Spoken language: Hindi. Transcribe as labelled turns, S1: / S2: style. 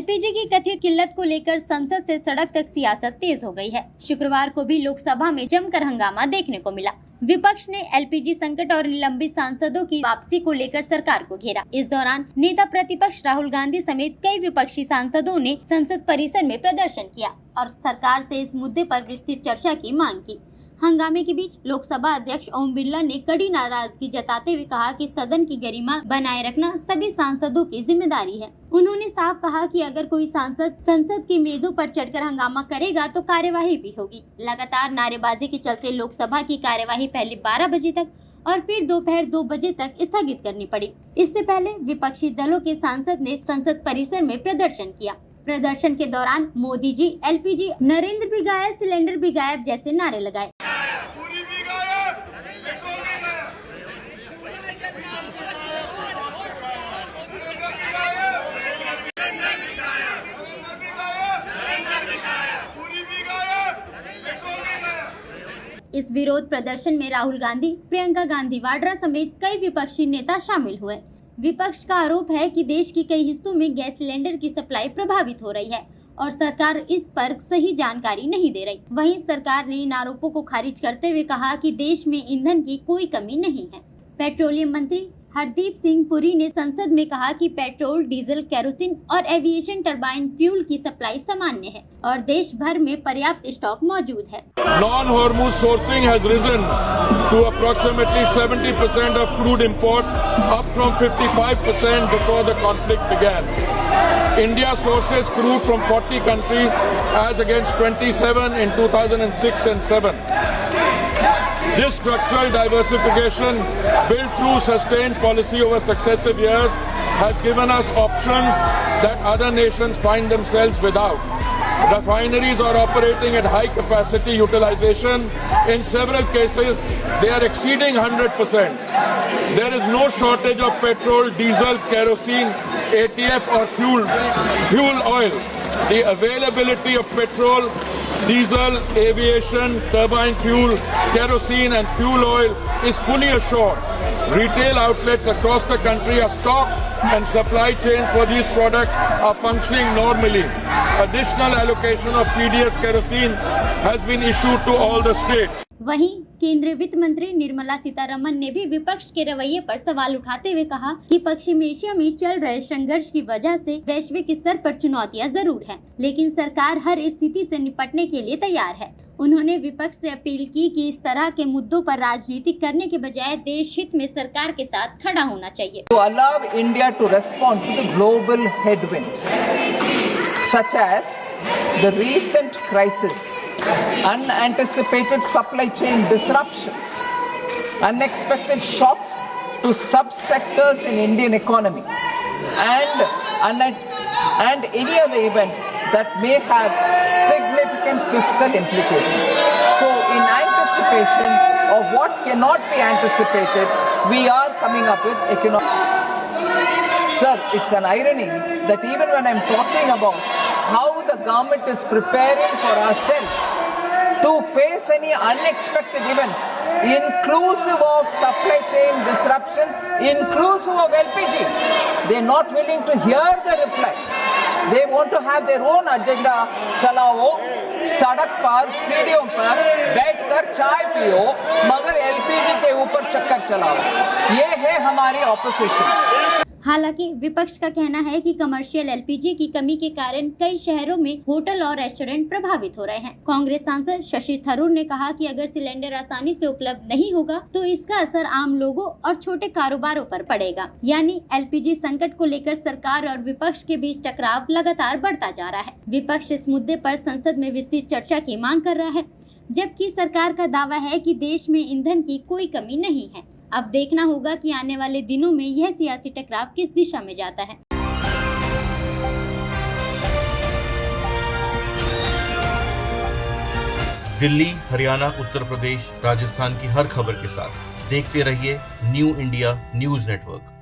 S1: एलपीजी की कथित किल्लत को लेकर संसद से सड़क तक सियासत तेज हो गई है। शुक्रवार को भी लोकसभा में जमकर हंगामा देखने को मिला। विपक्ष ने एलपीजी संकट और निलंबित सांसदों की वापसी को लेकर सरकार को घेरा। इस दौरान नेता प्रतिपक्ष राहुल गांधी समेत कई विपक्षी सांसदों ने संसद परिसर में प्रदर्शन किया और सरकार से इस मुद्दे पर विस्तृत चर्चा की मांग की। हंगामे के बीच लोकसभा अध्यक्ष ओम बिरला ने कड़ी नाराजगी जताते हुए कहा कि सदन की गरिमा बनाए रखना सभी सांसदों की जिम्मेदारी है। उन्होंने साफ कहा कि अगर कोई सांसद संसद की मेजों पर चढ़कर हंगामा करेगा तो कार्यवाही भी होगी। लगातार नारेबाजी के चलते लोकसभा की कार्यवाही पहले 12 बजे तक और फिर दोपहर 2 बजे तक स्थगित करनी पड़ी। इससे पहले विपक्षी दलों के सांसद ने संसद परिसर में प्रदर्शन किया। प्रदर्शन के दौरान मोदी जी, एलपीजी, नरेंद्र भी गायब, सिलेंडर भी गायब जैसे नारे लगाए। इस विरोध प्रदर्शन में राहुल गांधी, प्रियंका गांधी वाड्रा समेत कई विपक्षी नेता शामिल हुए। विपक्ष का आरोप है कि देश के कई हिस्सों में गैस सिलेंडर की सप्लाई प्रभावित हो रही है और सरकार इस पर सही जानकारी नहीं दे रही। वहीं सरकार ने इन आरोपों को खारिज करते हुए कहा कि देश में ईंधन की कोई कमी नहीं है। पेट्रोलियम मंत्री हरदीप सिंह पुरी ने संसद में कहा कि पेट्रोल, डीजल, केरोसिन और एविएशन टरबाइन फ्यूल की सप्लाई सामान्य है और देश भर में पर्याप्त स्टॉक मौजूद है।
S2: Non-Hormuz sourcing has risen to approximately 70% of crude imports, up from 55% before the conflict began. India sources crude from 40 countries as against 27 in 2006 and 7. This structural diversification, built through sustained policy over successive years, has given us options that other nations find themselves without. Refineries are operating at high capacity utilization. In several cases, they are exceeding 100%. There is no shortage of petrol, diesel, kerosene, ATF or fuel oil. The availability of petrol, diesel, aviation, turbine fuel, kerosene and fuel oil is fully assured. Retail outlets across the country are stocked and supply chains for these products are functioning normally. Additional allocation of PDS kerosene has been issued to all the states.
S1: वहीं केंद्रीय वित्त मंत्री निर्मला सीतारमण ने भी विपक्ष के रवैये पर सवाल उठाते हुए कहा कि पश्चिम एशिया में चल रहे संघर्ष की वजह से वैश्विक स्तर पर चुनौतियां जरूर हैं, लेकिन सरकार हर स्थिति से निपटने के लिए तैयार है। उन्होंने विपक्ष से अपील की कि इस तरह के मुद्दों पर राजनीति करने के बजाय देश हित में सरकार के साथ खड़ा होना चाहिए।
S3: To allow India to respond to the global headwinds, such as the recent crisis, unanticipated supply chain disruptions, unexpected shocks to subsectors in Indian economy, and any other event that may have significant fiscal implications. So, in anticipation of what cannot be anticipated, we are coming up with economic. Sir, it's an irony that even when I'm talking about how the government is preparing for ourselves to face any unexpected events, inclusive of supply chain disruption, inclusive of LPG, they're not willing to hear the reply. They want to have their own agenda. चलाओ, सड़क पर, सीढ़ियों पर बैठकर चाय पियो, मगर एलपीजी के ऊपर चक्कर चलाओ। ये है हमारी ऑपोजिशन।
S1: हालांकि विपक्ष का कहना है कि कमर्शियल एलपीजी की कमी के कारण कई शहरों में होटल और रेस्टोरेंट प्रभावित हो रहे हैं। कांग्रेस सांसद शशि थरूर ने कहा कि अगर सिलेंडर आसानी से उपलब्ध नहीं होगा तो इसका असर आम लोगों और छोटे कारोबारों पर पड़ेगा। यानी एलपीजी संकट को लेकर सरकार और विपक्ष के बीच टकराव लगातार बढ़ता जा रहा है। विपक्ष इस मुद्दे पर संसद में विस्तृत चर्चा की मांग कर रहा है, जबकि सरकार का दावा है कि देश में ईंधन की कोई कमी नहीं है। अब देखना होगा कि आने वाले दिनों में यह सियासी टकराव किस दिशा में जाता है।
S4: दिल्ली, हरियाणा, उत्तर प्रदेश, राजस्थान की हर खबर के साथ देखते रहिए न्यू इंडिया न्यूज नेटवर्क।